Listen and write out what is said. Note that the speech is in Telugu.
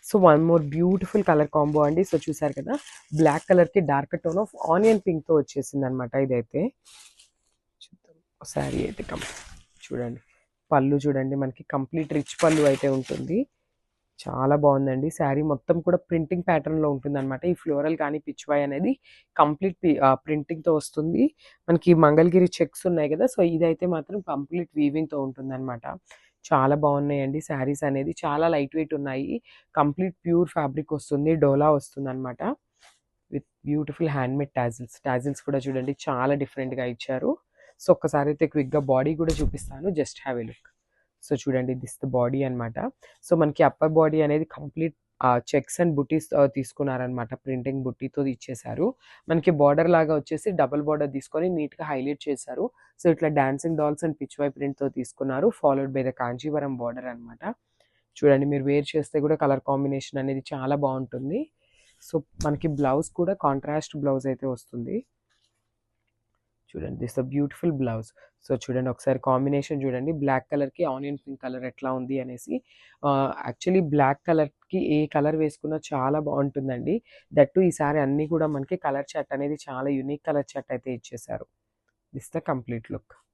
So one more beautiful colour combo అండి. సో చూసారు కదా, బ్లాక్ కలర్కి డార్క్ టోన్ ఆఫ్ ఆనియన్ పింక్తో వచ్చేసింది అనమాట. ఇదైతే చూద్దాం శారీ అయితే చూడండి, పళ్ళు చూడండి, మనకి కంప్లీట్ రిచ్ పళ్ళు అయితే ఉంటుంది. చాలా బాగుందండి. శారీ మొత్తం కూడా ప్రింటింగ్ ప్యాటర్న్లో ఉంటుంది అనమాట. ఈ ఫ్లోరల్ కానీ పిచ్వాయ్ అనేది కంప్లీట్ ప్రింటింగ్తో వస్తుంది. మనకి మంగళగిరి చెక్స్ ఉన్నాయి కదా, సో ఇదైతే మాత్రం కంప్లీట్ వీవింగ్తో ఉంటుంది అనమాట. చాలా బాగున్నాయండి శారీస్ అనేది. చాలా లైట్ వెయిట్ ఉన్నాయి. కంప్లీట్ ప్యూర్ ఫ్యాబ్రిక్ వస్తుంది, డోలా వస్తుంది అనమాట. విత్ బ్యూటిఫుల్ హ్యాండ్మేడ్ టాజిల్స్ కూడా చూడండి చాలా డిఫరెంట్గా ఇచ్చారు. సో ఒక్కసారి అయితే క్విక్గా బాడీ కూడా చూపిస్తాను, just have a look. So చూడండి, దిస్ ద బాడీ అనమాట. సో మనకి అప్పర్ బాడీ అనేది complete checks and buttis తీసుకున్నారనమాట. Printing బుట్టీతో ఇచ్చేసారు. మనకి బార్డర్ లాగా వచ్చేసి డబుల్ బార్డర్ తీసుకొని నీట్గా హైలైట్ చేశారు. సో ఇట్లా డాన్సింగ్ డాల్స్ అండ్ పిచ్వై ప్రింట్తో తీసుకున్నారు, followed by the Kanjeevaram border అనమాట. చూడండి, మీరు వేర్ చేస్తే కూడా కలర్ కాంబినేషన్ అనేది చాలా బాగుంటుంది. సో మనకి బ్లౌజ్ కూడా కాంట్రాస్ట్ బ్లౌజ్ అయితే వస్తుంది. చూడండి, this the beautiful blouse. So చూడండి ఒకసారి కాంబినేషన్ చూడండి, బ్లాక్ కలర్కి ఆనియన్ పింక్ కలర్ ఎట్లా ఉంది అనేసి. యాక్చువల్లీ బ్లాక్ కలర్కి ఏ కలర్ వేసుకున్నా చాలా బాగుంటుందండి. దట్టు ఈసారి అన్నీ కూడా మనకి కలర్ చార్ట్ అనేది చాలా యూనిక్ కలర్ చార్ట్ అయితే ఇచ్చేసారు. This the complete look.